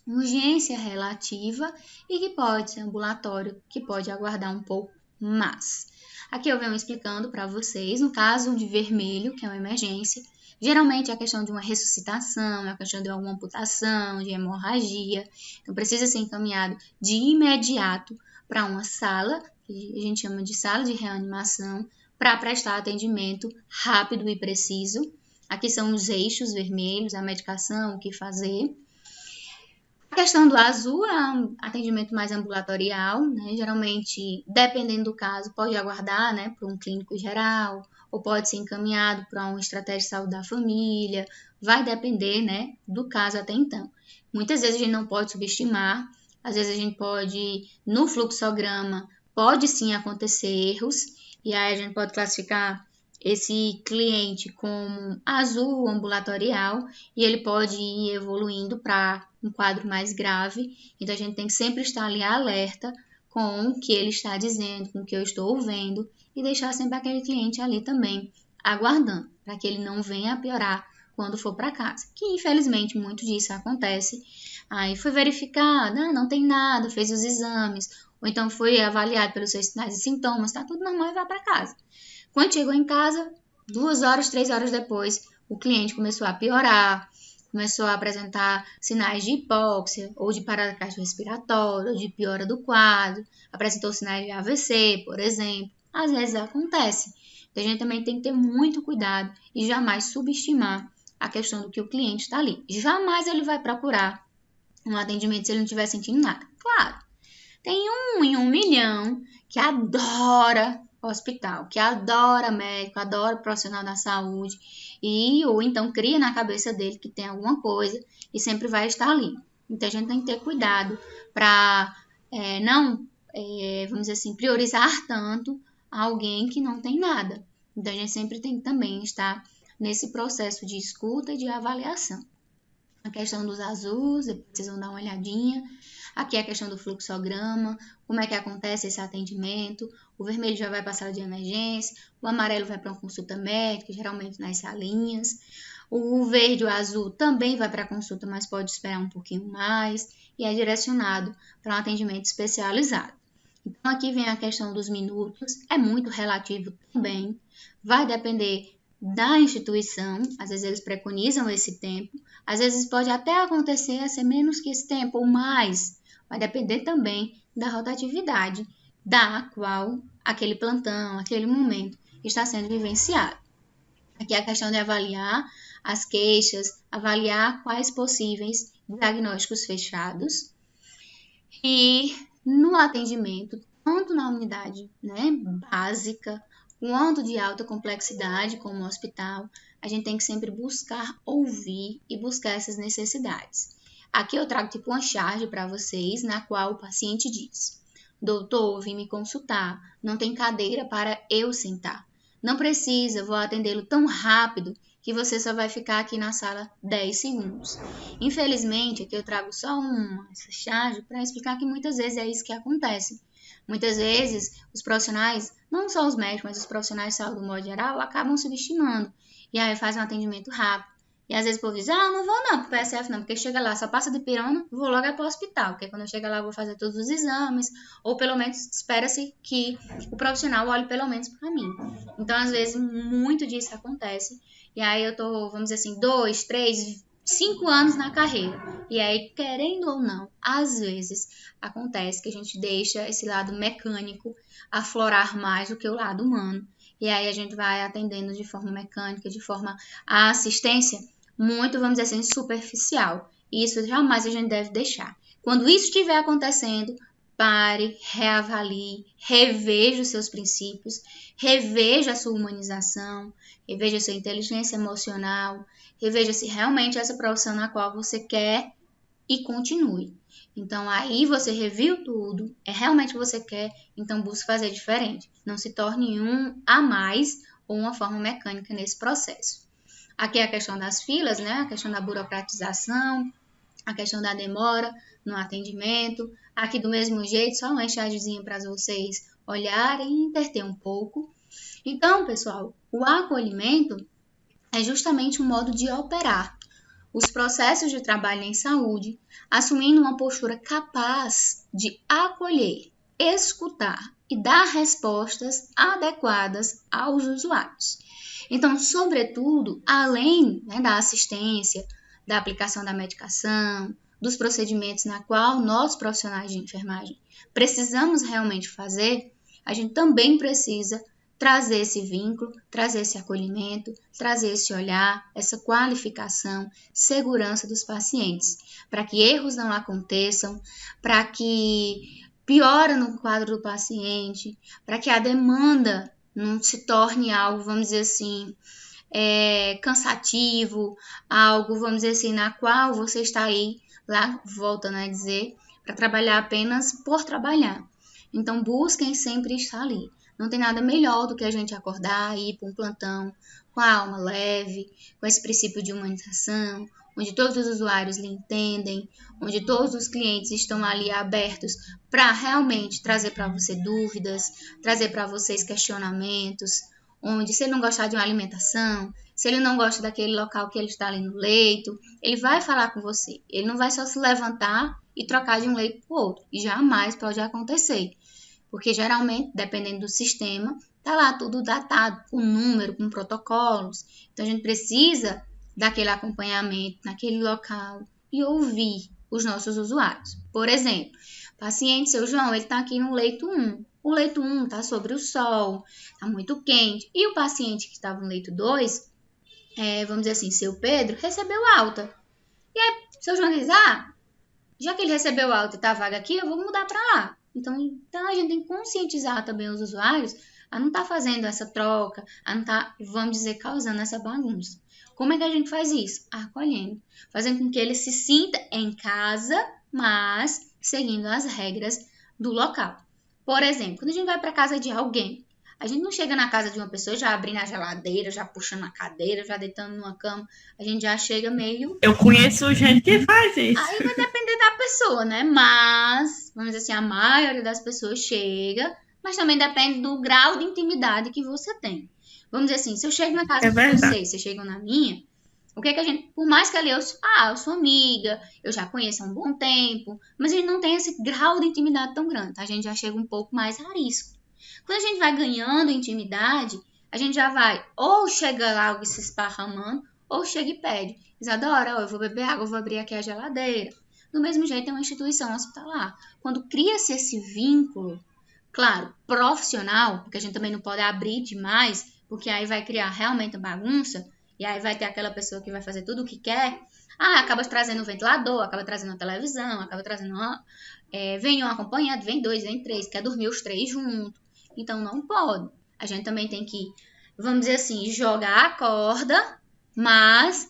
urgência relativa e que pode ser ambulatório, que pode aguardar um pouco mais. Aqui eu venho explicando para vocês, no caso de vermelho, que é uma emergência, geralmente é a questão de uma ressuscitação, é a questão de alguma amputação, de hemorragia, então precisa ser encaminhado de imediato para uma sala, que a gente chama de sala de reanimação, para prestar atendimento rápido e preciso. Aqui são os eixos vermelhos, a medicação, o que fazer. A questão do azul é um atendimento mais ambulatorial, né? Geralmente, dependendo do caso, pode aguardar, né, para um clínico geral, ou pode ser encaminhado para uma estratégia de saúde da família, vai depender, né, do caso até então. Muitas vezes a gente não pode subestimar, às vezes a gente pode, no fluxograma, pode sim acontecer erros, e aí a gente pode classificar esse cliente como azul ambulatorial e ele pode ir evoluindo para um quadro mais grave. Então, a gente tem que sempre estar ali alerta com o que ele está dizendo, com o que eu estou vendo e deixar sempre aquele cliente ali também aguardando, para que ele não venha a piorar quando for para casa. Que, infelizmente, muito disso acontece. Aí foi verificado, não tem nada, fez os exames, ou então foi avaliado pelos seus sinais e sintomas, está tudo normal e vai para casa. Quando chegou em casa, 2 horas, 3 horas depois, o cliente começou a piorar, começou a apresentar sinais de hipóxia, ou de parada cardiorrespiratória, ou de piora do quadro, apresentou sinais de AVC, por exemplo. Às vezes acontece. Então, a gente também tem que ter muito cuidado e jamais subestimar a questão do que o cliente está ali. Jamais ele vai procurar um atendimento se ele não estiver sentindo nada. Claro, tem um em 1 milhão que adora hospital, que adora médico, adora profissional da saúde ou então cria na cabeça dele que tem alguma coisa e sempre vai estar ali. Então a gente tem que ter cuidado para não, vamos dizer assim, priorizar tanto alguém que não tem nada. Então a gente sempre tem que também estar nesse processo de escuta e de avaliação. A questão dos azuis, vocês vão dar uma olhadinha. Aqui é a questão do fluxograma, como é que acontece esse atendimento. O vermelho já vai para a sala de emergência, o amarelo vai para uma consulta médica, geralmente nas salinhas. O verde e o azul também vai para a consulta, mas pode esperar um pouquinho mais e é direcionado para um atendimento especializado. Então, aqui vem a questão dos minutos, é muito relativo também, vai depender da instituição, às vezes eles preconizam esse tempo, às vezes pode até acontecer a ser menos que esse tempo ou mais, vai depender também da rotatividade da qual aquele plantão, aquele momento está sendo vivenciado. Aqui é a questão de avaliar as queixas, avaliar quais possíveis diagnósticos fechados e no atendimento, tanto na unidade, né, básica, quanto de alta complexidade, como o hospital, a gente tem que sempre buscar ouvir e buscar essas necessidades. Aqui eu trago tipo uma charge para vocês, na qual o paciente diz: doutor, vim me consultar, não tem cadeira para eu sentar. Não precisa, vou atendê-lo tão rápido que você só vai ficar aqui na sala 10 segundos. Infelizmente, aqui eu trago só essa charge para explicar que muitas vezes é isso que acontece. Muitas vezes, os profissionais, não só os médicos, mas os profissionais de saúde, do modo geral, acabam subestimando. E aí faz um atendimento rápido. E às vezes o povo diz, não vou não pro PSF não, porque chega lá, só passa de pirona, vou logo para o hospital, porque quando eu chegar lá eu vou fazer todos os exames, ou pelo menos espera-se que o profissional olhe pelo menos para mim. Então, às vezes, muito disso acontece, e aí eu tô, vamos dizer assim, 2, 3, 5 anos na carreira, e aí, querendo ou não, às vezes acontece que a gente deixa esse lado mecânico aflorar mais do que o lado humano, e aí a gente vai atendendo de forma mecânica, de forma a assistência, muito, vamos dizer assim, superficial. E isso jamais a gente deve deixar. Quando isso estiver acontecendo, pare, reavalie, reveja os seus princípios, reveja a sua humanização, reveja a sua inteligência emocional, reveja se realmente é essa profissão na qual você quer e continue. Então, aí você reviu tudo, é realmente o que você quer, então busque fazer diferente. Não se torne um a mais ou uma forma mecânica nesse processo. Aqui é a questão das filas, né? A questão da burocratização, a questão da demora no atendimento. Aqui do mesmo jeito, só uma enxagezinha para vocês olharem e interter um pouco. Então, pessoal, o acolhimento é justamente um modo de operar os processos de trabalho em saúde, assumindo uma postura capaz de acolher, escutar e dar respostas adequadas aos usuários. Então, sobretudo, além da assistência, da aplicação da medicação, dos procedimentos na qual nós, profissionais de enfermagem, precisamos realmente fazer, a gente também precisa trazer esse vínculo, trazer esse acolhimento, trazer esse olhar, essa qualificação, segurança dos pacientes, para que erros não aconteçam, para que piora no quadro do paciente, para que a demanda não se torne algo, vamos dizer assim, cansativo, algo, vamos dizer assim, na qual você está aí, lá, voltando a dizer, para trabalhar apenas por trabalhar. Então, busquem sempre estar ali. Não tem nada melhor do que a gente acordar e ir para um plantão com a alma leve, com esse princípio de humanização, onde todos os usuários lhe entendem, onde todos os clientes estão ali abertos para realmente trazer para você dúvidas, trazer para vocês questionamentos, onde se ele não gostar de uma alimentação, se ele não gosta daquele local que ele está ali no leito, ele vai falar com você. Ele não vai só se levantar e trocar de um leito para o outro. E jamais pode acontecer. Porque geralmente, dependendo do sistema, está lá tudo datado, com número, com protocolos. Então, a gente precisa daquele acompanhamento naquele local e ouvir os nossos usuários. Por exemplo, paciente, seu João, ele está aqui no leito 1. O leito 1 está sobre o sol, está muito quente. E o paciente que estava no leito 2, vamos dizer assim, seu Pedro, recebeu alta. E aí, seu João diz, já que ele recebeu alta e está vaga aqui, eu vou mudar para lá. Então, a gente tem que conscientizar também os usuários a não estar fazendo essa troca, a não estar, vamos dizer, causando essa bagunça. Como é que a gente faz isso? Acolhendo, fazendo com que ele se sinta em casa, mas seguindo as regras do local. Por exemplo, quando a gente vai para a casa de alguém, a gente não chega na casa de uma pessoa já abrindo a geladeira, já puxando a cadeira, já deitando numa cama. A gente já chega meio... Eu conheço gente que faz isso. Aí vai depender da pessoa, né? Mas, vamos dizer assim, a maioria das pessoas chega, mas também depende do grau de intimidade que você tem. Vamos dizer assim, se eu chego na casa de vocês chegam na minha, o que é que a gente... Por mais que ali eu sou amiga, eu já conheço há um bom tempo, mas a gente não tem esse grau de intimidade tão grande. A gente já chega um pouco mais a risco. Quando a gente vai ganhando intimidade, a gente já vai ou chega lá se esparramando, ou chega e pede. Isadora, eu vou beber água, eu vou abrir aqui a geladeira. Do mesmo jeito é uma instituição hospitalar. Quando cria-se esse vínculo, claro, profissional, porque a gente também não pode abrir demais, porque aí vai criar realmente bagunça, e aí vai ter aquela pessoa que vai fazer tudo o que quer, acaba trazendo um ventilador, acaba trazendo uma televisão, acaba trazendo vem um acompanhado, vem 2, vem 3, quer dormir os 3 juntos. Então, não pode. A gente também tem que, vamos dizer assim, jogar a corda, mas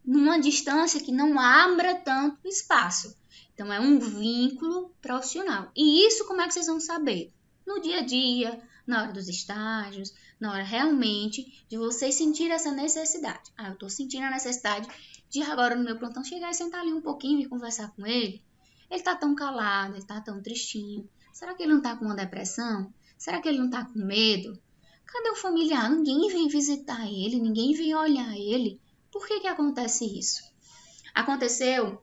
numa distância que não abra tanto espaço. Então, é um vínculo profissional. E isso como é que vocês vão saber? No dia a dia, na hora dos estágios, na hora realmente de vocês sentirem essa necessidade. Eu tô sentindo a necessidade de agora no meu plantão chegar e sentar ali um pouquinho e conversar com ele. Ele tá tão calado, ele tá tão tristinho. Será que ele não tá com uma depressão? Será que ele não tá com medo? Cadê o familiar? Ninguém vem visitar ele, ninguém vem olhar ele. Por que acontece isso? Aconteceu,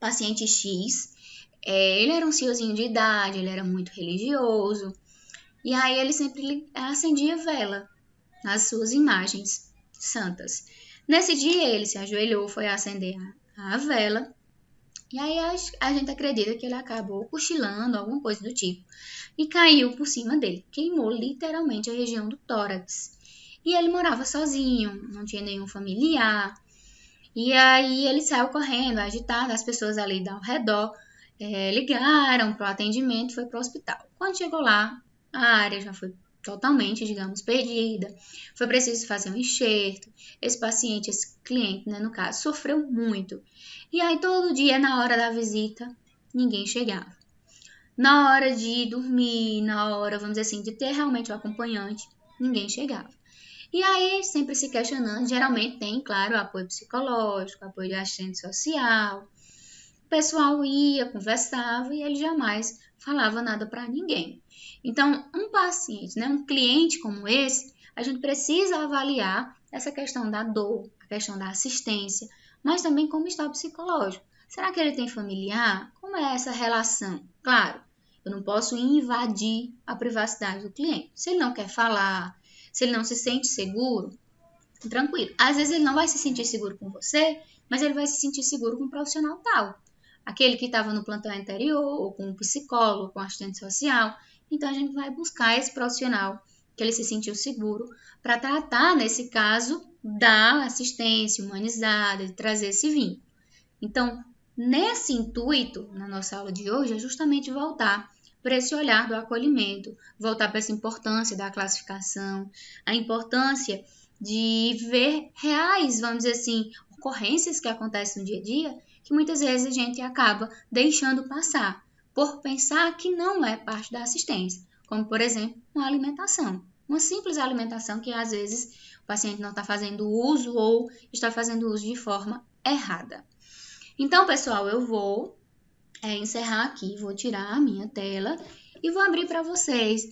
paciente X, ele era um senhorzinho de idade, ele era muito religioso, e aí ele sempre acendia vela nas suas imagens santas. Nesse dia ele se ajoelhou, foi acender a vela, e aí a gente acredita que ele acabou cochilando, alguma coisa do tipo, e caiu por cima dele, queimou literalmente a região do tórax. E ele morava sozinho, não tinha nenhum familiar, e aí ele saiu correndo, agitado, as pessoas ali ao redor ligaram para o atendimento, foi para o hospital. Quando chegou lá, a área já foi totalmente, digamos, perdida. Foi preciso fazer um enxerto. Esse paciente, esse cliente, né, no caso, sofreu muito. E aí todo dia, na hora da visita, ninguém chegava. Na hora de dormir, na hora, vamos dizer assim, de ter realmente o acompanhante, ninguém chegava. E aí, sempre se questionando, geralmente tem, claro, apoio psicológico, apoio de assistente social. O pessoal ia, conversava e ele jamais falava nada para ninguém. Então, um paciente, né, um cliente como esse, a gente precisa avaliar essa questão da dor, a questão da assistência, mas também como está o psicológico. Será que ele tem familiar? Como é essa relação? Claro, eu não posso invadir a privacidade do cliente. Se ele não quer falar, se ele não se sente seguro, tranquilo. Às vezes ele não vai se sentir seguro com você, mas ele vai se sentir seguro com um profissional tal. Aquele que estava no plantão anterior, ou com um psicólogo, com um assistente social. Então, a gente vai buscar esse profissional que ele se sentiu seguro para tratar, nesse caso, da assistência humanizada, de trazer esse vínculo. Então, nesse intuito, na nossa aula de hoje, é justamente voltar para esse olhar do acolhimento, voltar para essa importância da classificação, a importância de ver reais, vamos dizer assim, ocorrências que acontecem no dia a dia, que muitas vezes a gente acaba deixando passar, por pensar que não é parte da assistência, como, por exemplo, uma alimentação. Uma simples alimentação que, às vezes, o paciente não está fazendo uso ou está fazendo uso de forma errada. Então, pessoal, eu vou encerrar aqui, vou tirar a minha tela e vou abrir para vocês